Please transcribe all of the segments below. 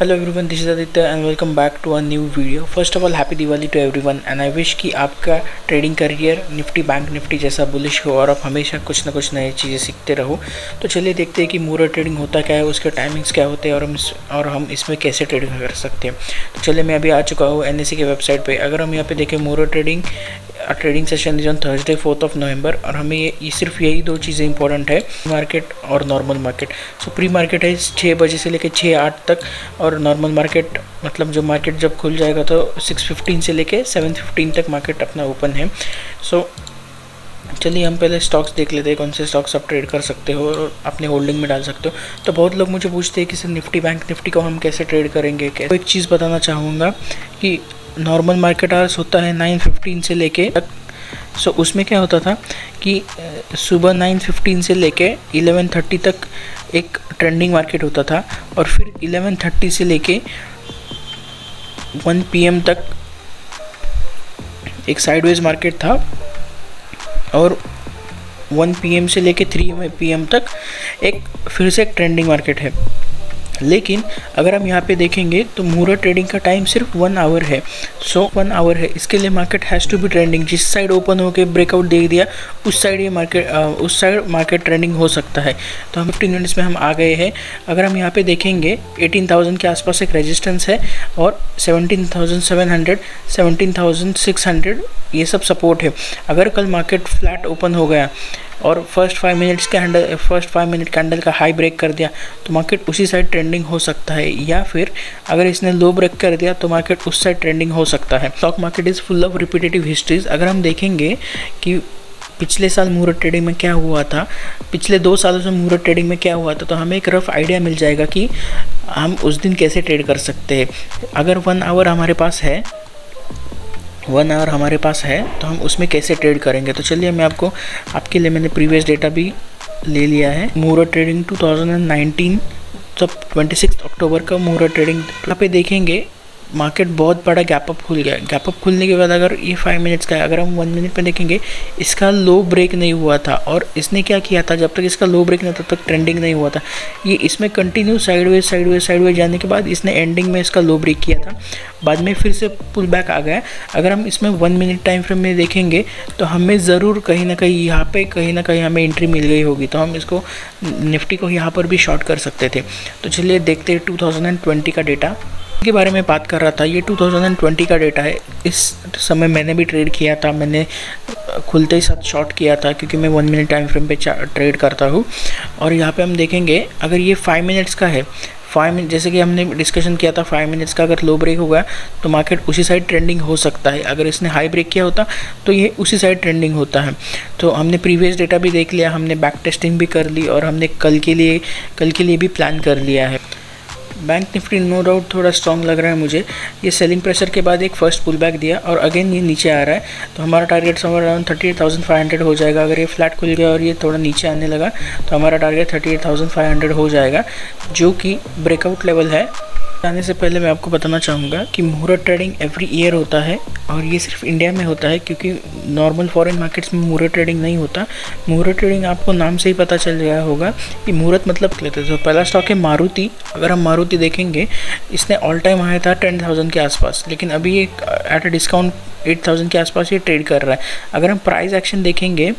Hello everyone, this is Aditya and welcome back to a new video. First of all happy Diwali to everyone and I wish कि आपका trading career Nifty bank Nifty जैसा bullish हो और आप हमेशा कुछ ना कुछ नई चीज़ें सीखते रहो। तो चलिए देखते हैं कि मूरर ट्रेडिंग होता क्या है, उसके टाइमिंग्स क्या होते हैं और हम इसमें कैसे ट्रेडिंग कर सकते हैं। तो चलिए, मैं अभी आ चुका हूँ NSE के वेबसाइट पर। अगर हम यहाँ पे देखें, Muhurat trading session is on Thursday 4 November और हमें ये सिर्फ यही दो चीज़ें इंपॉर्टेंट है, मार्केट और नॉर्मल मार्केट। सो प्री मार्केट है 6 बजे से लेकर 6-8 तक और नॉर्मल मार्केट मतलब जो मार्केट जब खुल जाएगा तो 6:15 से लेके 7:15 तक मार्केट अपना ओपन है। सो चलिए हम पहले स्टॉक्स देख लेते हैं, कौन से स्टॉक्स आप ट्रेड कर सकते हो और अपने होल्डिंग में डाल सकते हो। तो बहुत लोग मुझे पूछते हैं कि सर निफ्टी बैंक निफ्टी को हम कैसे ट्रेड करेंगे। तो एक चीज़ बताना चाहूँगा कि नॉर्मल मार्केट आवर्स होता है 9:15 से लेके तक। सो उसमें क्या होता था कि सुबह 9:15 से लेके 11:30 तक एक ट्रेंडिंग मार्केट होता था और फिर 11:30 से लेके 1 PM तक एक साइडवेज मार्केट था और 1 PM से लेके 3 PM तक एक फिर से एक ट्रेंडिंग मार्केट है। लेकिन अगर हम यहाँ पे देखेंगे तो मूरर ट्रेडिंग का टाइम सिर्फ 1 आवर है। सो 1 आवर है, इसके लिए market has to be trending. जिस साइड ओपन होकर ब्रेकआउट दे दिया उस साइड मार्केट ट्रेंडिंग हो सकता है। तो हम 15 मिनट्स में हम आ गए हैं। अगर हम यहाँ पे देखेंगे 18,000 के आसपास एक रेजिस्टेंस है और 17,700 17,600 ये सब सपोर्ट है। अगर कल मार्केट फ्लैट ओपन हो गया और फर्स्ट 5 मिनट कैंडल का हाई ब्रेक कर दिया तो मार्केट उसी साइड ट्रेंडिंग हो सकता है, या फिर अगर इसने लो ब्रेक कर दिया तो मार्केट उस साइड ट्रेंडिंग हो सकता है। Stock market is full of repetitive histories. अगर हम देखेंगे कि पिछले साल मूरर ट्रेडिंग में क्या हुआ था, पिछले 2 सालों से मूरर ट्रेडिंग में क्या हुआ था, तो हमें एक रफ आइडिया मिल जाएगा कि हम उस दिन कैसे ट्रेड कर सकते हैं। अगर 1 आवर हमारे पास है तो हम उसमें कैसे ट्रेड करेंगे। तो चलिए मैं आपके लिए मैंने प्रीवियस डेटा भी ले लिया है। मूरर ट्रेडिंग 2019 तब 26 अक्टूबर का मूरर ट्रेडिंग। यहाँ पे देखेंगे मार्केट बहुत बड़ा गैप अप खुल गया। गैप अप खुलने के बाद अगर ये 5 मिनट्स का है, अगर हम 1 मिनट में देखेंगे इसका लो ब्रेक नहीं हुआ था और इसने क्या किया था, जब तक इसका लो ब्रेक नहीं तब तक ट्रेंडिंग नहीं हुआ था। ये इसमें कंटिन्यू साइडवेज जाने के बाद इसने एंडिंग में इसका लो ब्रेक किया था, बाद में फिर से पुल बैक आ गया। अगर हम इसमें 1 मिनट टाइम फ्रेम में देखेंगे तो हमें ज़रूर कहीं ना कहीं हमें एंट्री मिल गई होगी, तो हम इसको निफ्टी को यहाँ पर भी शॉर्ट कर सकते थे। तो चलिए देखते हैं 2020 का डेटा के बारे में बात कर रहा था। ये 2020 का डेटा है। इस समय मैंने भी ट्रेड किया था, मैंने खुलते ही साथ शॉर्ट किया था क्योंकि मैं 1 मिनट टाइम फ्रेम पे ट्रेड करता हूँ। और यहाँ पे हम देखेंगे अगर ये 5 मिनट्स का है, 5 मिनट जैसे कि हमने डिस्कशन किया था, 5 मिनट्स का अगर लो ब्रेक होगा तो मार्केट उसी साइड ट्रेंडिंग हो सकता है। अगर इसने हाई ब्रेक किया होता तो ये उसी साइड ट्रेंडिंग होता है। तो हमने प्रीवियस डेटा भी देख लिया, हमने बैक टेस्टिंग भी कर ली और हमने कल के लिए भी प्लान कर लिया है। बैंक निफ्टी नो डाउट थोड़ा स्ट्रॉन्ग लग रहा है मुझे। ये सेलिंग प्रेशर के बाद एक फर्स्ट पुल बैक दिया और अगेन ये नीचे आ रहा है, तो हमारा टारगेट समवेयर अराउंड 38,500 हो जाएगा। अगर ये फ्लैट खुल गया और ये थोड़ा नीचे आने लगा तो हमारा टारगेट 38,500 हो जाएगा, जो कि ब्रेकआउट लेवल है। जाने से पहले मैं आपको बताना चाहूँगा कि मूरर ट्रेडिंग एवरी ईयर होता है और ये सिर्फ इंडिया में होता है, क्योंकि नॉर्मल फॉरेन मार्केट्स में मूरर ट्रेडिंग नहीं होता। मूरर ट्रेडिंग आपको नाम से ही पता चल गया होगा कि मुहूर्त मतलब लेते। तो पहला स्टॉक है मारुति। अगर हम मारुति देखेंगे, इसने ऑल टाइम आया था 10,000 के आसपास, लेकिन अभी ये एट अ डिस्काउंट 8,000 के आसपास ये ट्रेड कर रहा है। अगर हम प्राइस एक्शन देखेंगे,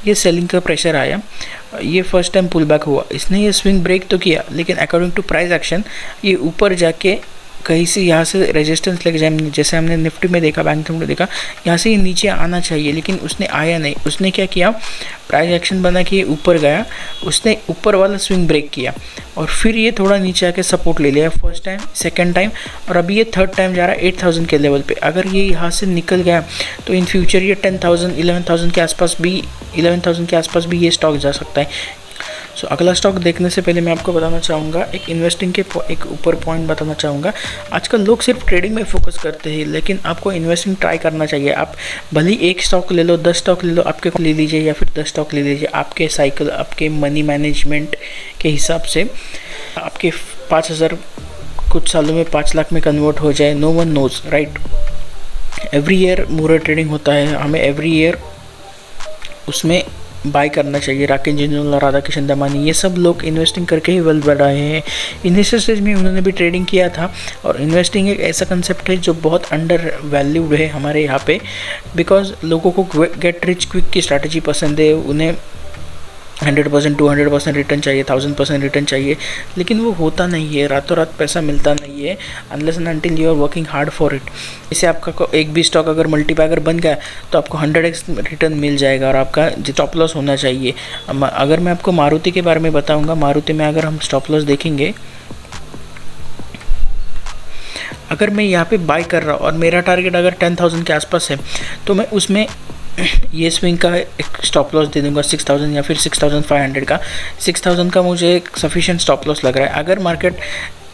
ये सेलिंग का प्रेशर आया, ये फर्स्ट टाइम पुल बैक हुआ, इसने ये स्विंग ब्रेक तो किया, लेकिन अकॉर्डिंग टू प्राइस एक्शन ये ऊपर जाके कहीं से यहाँ से रेजिस्टेंस लेके जाए, जैसे हमने निफ्टी में देखा, बैंक निफ्टी में देखा, यहाँ से ये नीचे आना चाहिए, लेकिन उसने आया नहीं। उसने क्या किया, प्राइस एक्शन बना कि ये ऊपर गया, उसने ऊपर वाला स्विंग ब्रेक किया और फिर ये थोड़ा नीचे आके सपोर्ट ले लिया, फर्स्ट टाइम, सेकंड टाइम, और अभी ये थर्ड टाइम जा रहा है 8,000 के लेवल पे। अगर ये यहाँ से निकल गया तो इन फ्यूचर ये 10,000 11,000 के आसपास भी ये स्टॉक जा सकता है। सो अगला स्टॉक देखने से पहले मैं आपको बताना चाहूँगा, एक इन्वेस्टिंग के एक ऊपर पॉइंट बताना चाहूँगा। आजकल लोग सिर्फ ट्रेडिंग में फोकस करते हैं, लेकिन आपको इन्वेस्टिंग ट्राई करना चाहिए। आप भले ही 1 स्टॉक ले लो, 10 स्टॉक ले लो, आपके को ले लीजिए, या फिर 10 स्टॉक ले लीजिए, आपके साइकिल, आपके मनी मैनेजमेंट के हिसाब से आपके 5,000 कुछ सालों में 5 लाख में कन्वर्ट हो जाए, no one knows, right. Every year Muhurat trading होता है, हमें एवरी ईयर उसमें बाय करना चाहिए। राकेश झुंझुनवाला, राधा किशन दमानी, ये सब लोग इन्वेस्टिंग करके ही वेल्थ बढ़ाए हैं। इनिशियल स्टेज में उन्होंने भी ट्रेडिंग किया था। और इन्वेस्टिंग एक ऐसा कंसेप्ट है जो बहुत अंडर वैल्यूड है हमारे यहाँ पे, बिकॉज लोगों को गेट रिच क्विक की स्ट्रैटेजी पसंद है। उन्हें 100%, 200% रिटर्न चाहिए, 1000% रिटर्न चाहिए, लेकिन वो होता नहीं है। रातों रात पैसा मिलता नहीं है unless and until you are working hard for it. इसे आपका एक भी स्टॉक अगर मल्टीपैगर बन गया तो आपको 100x रिटर्न मिल जाएगा और आपका स्टॉप लॉस होना चाहिए। अगर मैं आपको मारुति के बारे में बताऊंगा, मारुति में अगर हम स्टॉप लॉस देखेंगे, अगर मैं यहाँ पे बाय कर रहा हूँ और मेरा टारगेट अगर 10,000 के आसपास है तो मैं उसमें ये स्विंग का एक स्टॉप लॉस दे दूंगा 6,000 या फिर 6,500 का। 6,000 का मुझे एक सफिशिएंट स्टॉप लॉस लग रहा है। अगर मार्केट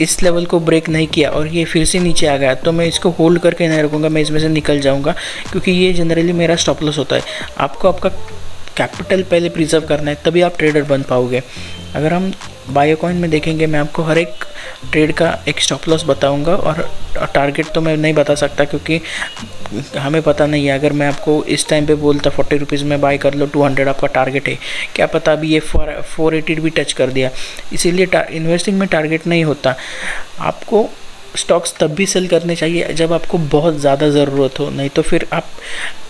इस लेवल को ब्रेक नहीं किया और ये फिर से नीचे आ गया तो मैं इसको होल्ड करके नहीं रखूँगा, मैं इसमें से निकल जाऊँगा, क्योंकि ये जनरली मेरा स्टॉप लॉस होता है। आपको आपका कैपिटल पहले प्रिजर्व करना है, तभी आप ट्रेडर बन पाओगे। अगर हम बायोकॉइन में देखेंगे, मैं आपको हर एक ट्रेड का एक स्टॉप लॉस बताऊंगा और टारगेट तो मैं नहीं बता सकता क्योंकि हमें पता नहीं है। अगर मैं आपको इस टाइम पे बोलता 40 रुपीज़ में बाय कर लो, 200 आपका टारगेट है, क्या पता अभी ये 480 भी टच कर दिया। इसीलिए इन्वेस्टिंग में टारगेट नहीं होता। आपको स्टॉक्स तब भी सेल करने चाहिए जब आपको बहुत ज़्यादा ज़रूरत हो, नहीं तो फिर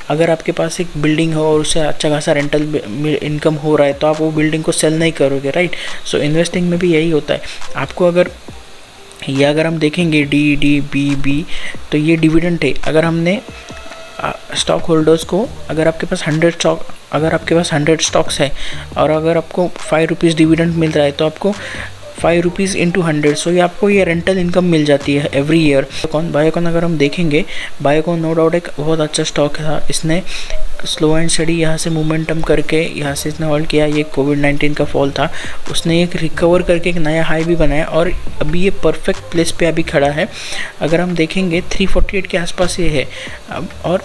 अगर आपके पास एक बिल्डिंग हो और उससे अच्छा खासा रेंटल इनकम हो रहा है तो आप वो बिल्डिंग को सेल नहीं करोगे, राइट। सो इन्वेस्टिंग में भी यही होता है। आपको अगर हम देखेंगे DDBB, तो ये डिविडेंड है। अगर हमने स्टॉक होल्डर्स को, अगर आपके पास 100 स्टॉक्स है और अगर आपको 5 रुपीज़ डिविडेंड मिल रहा है तो आपको 5 रुपीज़ इंटू 100, सो ये आपको ये रेंटल इनकम मिल जाती है एवरी ईयर। बायोकॉन अगर हम देखेंगे, बायोकॉन नो डाउट एक बहुत अच्छा स्टॉक था। इसने स्लो एंड स्टडी यहाँ से मोमेंटम करके यहाँ से इसने होल्ड किया। ये कोविड-19 का फॉल था, उसने एक रिकवर करके एक नया हाई भी बनाया और अभी ये परफेक्ट प्लेस पे अभी खड़ा है। अगर हम देखेंगे 348 के आसपास ये है और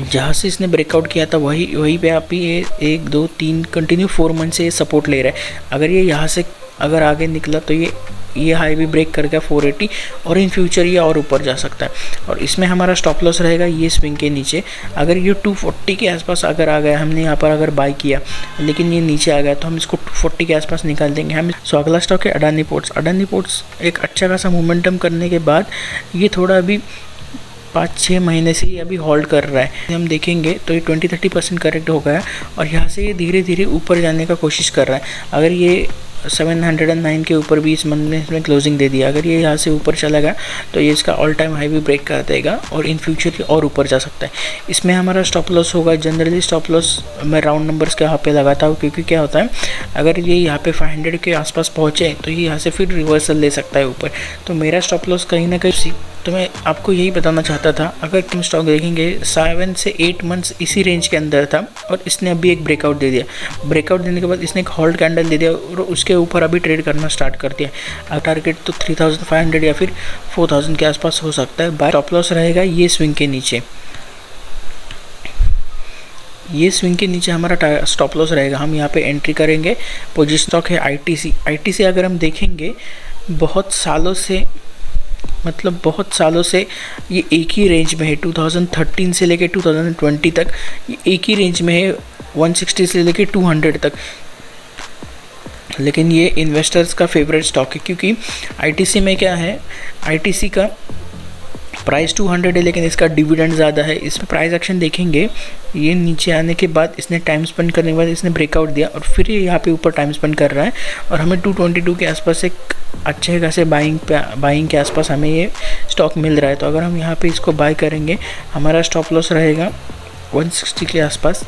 जहाँ से इसने ब्रेकआउट किया था वहीं पे आप ये 1 2 3 कंटिन्यू 4 मंथ से ये सपोर्ट ले रहा है। अगर ये यहाँ से अगर आगे निकला तो ये हाई भी ब्रेक कर गया 480 और इन फ्यूचर ये और ऊपर जा सकता है। और इसमें हमारा स्टॉप लॉस रहेगा ये स्विंग के नीचे। अगर ये 240 के आसपास अगर आ गया, हमने यहाँ पर अगर बाय किया लेकिन ये नीचे आ गया तो हम इसको 240 के आसपास निकाल देंगे हम। सो अगला स्टॉक है अडानी पोर्ट्स। अडानी पोर्ट्स एक अच्छा खासा मोमेंटम करने के बाद ये थोड़ा अभी 5-6 महीने से ये अभी होल्ड कर रहा है। हम देखेंगे तो ये 20-30% करेक्ट हो गया और यहाँ से ये धीरे धीरे ऊपर जाने का कोशिश कर रहा है। अगर ये 709 के ऊपर भी इस मंथ में इसमें क्लोजिंग दे दिया, अगर ये यहाँ से ऊपर चला गया तो ये इसका ऑल टाइम हाई भी ब्रेक कर देगा और इन फ्यूचर ये और ऊपर जा सकता है। इसमें हमारा स्टॉप लॉस होगा, जनरली स्टॉप लॉस मैं राउंड नंबर्स के यहाँ पे लगाता हूँ, क्योंकि क्या होता है अगर ये यहाँ पे 500 के आसपास पहुँचे तो ये यहाँ से फिर रिवर्सल ले सकता है ऊपर। तो मेरा स्टॉप लॉस कहीं ना कहीं, तो मैं आपको यही बताना चाहता था। अगर तुम स्टॉक देखेंगे 7 से 8 मंथ्स इसी रेंज के अंदर था और इसने अभी एक ब्रेकआउट दे दिया। ब्रेकआउट देने के बाद इसने एक होल्ड कैंडल दे दिया और उसके ऊपर अभी ट्रेड करना स्टार्ट कर दिया। टारगेट तो 3,500 या फिर 4,000 के आसपास हो सकता है। बाय स्टॉप लॉस रहेगा ये स्विंग के नीचे। ये स्विंग के नीचे हमारा स्टॉप लॉस रहेगा। हम यहाँ पे एंट्री करेंगे। पोजीशन स्टॉक है ITC। अगर हम देखेंगे बहुत सालों से ये एक ही रेंज में है। 2013 से लेके 2020 तक ये एक ही रेंज में है, 160 से लेके 200 तक। लेकिन ये इन्वेस्टर्स का फेवरेट स्टॉक है, क्योंकि ITC में क्या है, ITC का प्राइस 200 है लेकिन इसका डिविडेंड ज़्यादा है। इसमें प्राइस एक्शन देखेंगे, ये नीचे आने के बाद इसने टाइम स्पेंड करने के बाद इसने ब्रेकआउट दिया और फिर ये यहाँ पे ऊपर टाइम स्पेंड कर रहा है और हमें 222 के आसपास एक अच्छे खासे बाइंग के आसपास हमें ये स्टॉक मिल रहा है। तो अगर हम यहाँ पे इसको बाय करेंगे, हमारा स्टॉप लॉस रहेगा 160 के आसपास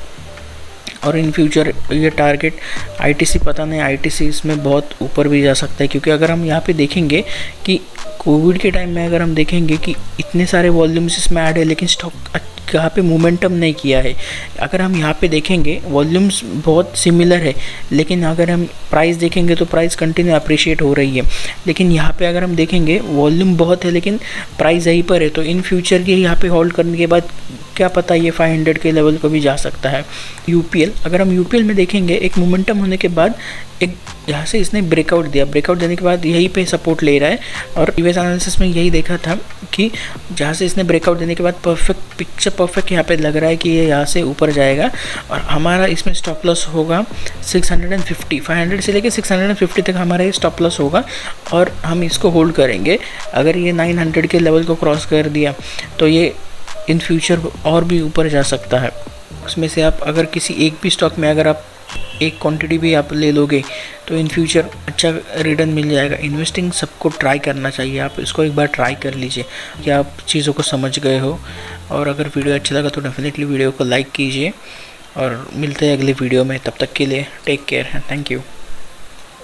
और इन फ्यूचर ये टारगेट ITC पता नहीं, ITC इसमें बहुत ऊपर भी जा सकता है। क्योंकि अगर हम यहाँ पे देखेंगे कि कोविड के टाइम में अगर हम देखेंगे कि इतने सारे वॉल्यूम्स इसमें ऐड है लेकिन स्टॉक यहाँ पे मोमेंटम नहीं किया है। अगर हम यहाँ पे देखेंगे वॉल्यूम्स बहुत सिमिलर है, लेकिन अगर हम प्राइस देखेंगे तो प्राइस कंटिन्यू अप्रिशिएट हो रही है। लेकिन यहाँ पे अगर हम देखेंगे वॉल्यूम बहुत है लेकिन प्राइस यहीं पर है। तो इन फ्यूचर के यहाँ पे होल्ड करने के बाद क्या पता ये 500 के लेवल को भी जा सकता है। UPL, अगर हम UPL में देखेंगे एक मोमेंटम होने के बाद एक यहाँ से इसने ब्रेकआउट दिया। ब्रेकआउट देने के बाद यहीं पे सपोर्ट ले रहा है और प्रीवियस एनालिसिस में यही देखा था कि जहाँ से इसने ब्रेकआउट देने के बाद परफेक्ट यहाँ पे लग रहा है कि ये यहाँ से ऊपर जाएगा और हमारा इसमें स्टॉप लॉस होगा 650, 500 से लेके 650 तक हमारा ये स्टॉप लॉस होगा और हम इसको होल्ड करेंगे। अगर ये 900 के लेवल को क्रॉस कर दिया तो ये इन फ्यूचर और भी ऊपर जा सकता है। उसमें से आप अगर किसी एक भी स्टॉक में अगर आप एक क्वांटिटी भी आप ले लोगे तो इन फ्यूचर अच्छा रिटर्न मिल जाएगा। इन्वेस्टिंग सबको ट्राई करना चाहिए, आप इसको एक बार ट्राई कर लीजिए कि आप चीज़ों को समझ गए हो। और अगर वीडियो अच्छा लगा तो डेफिनेटली वीडियो को लाइक कीजिए और मिलते हैं अगले वीडियो में। तब तक के लिए टेक केयर, थैंक यू।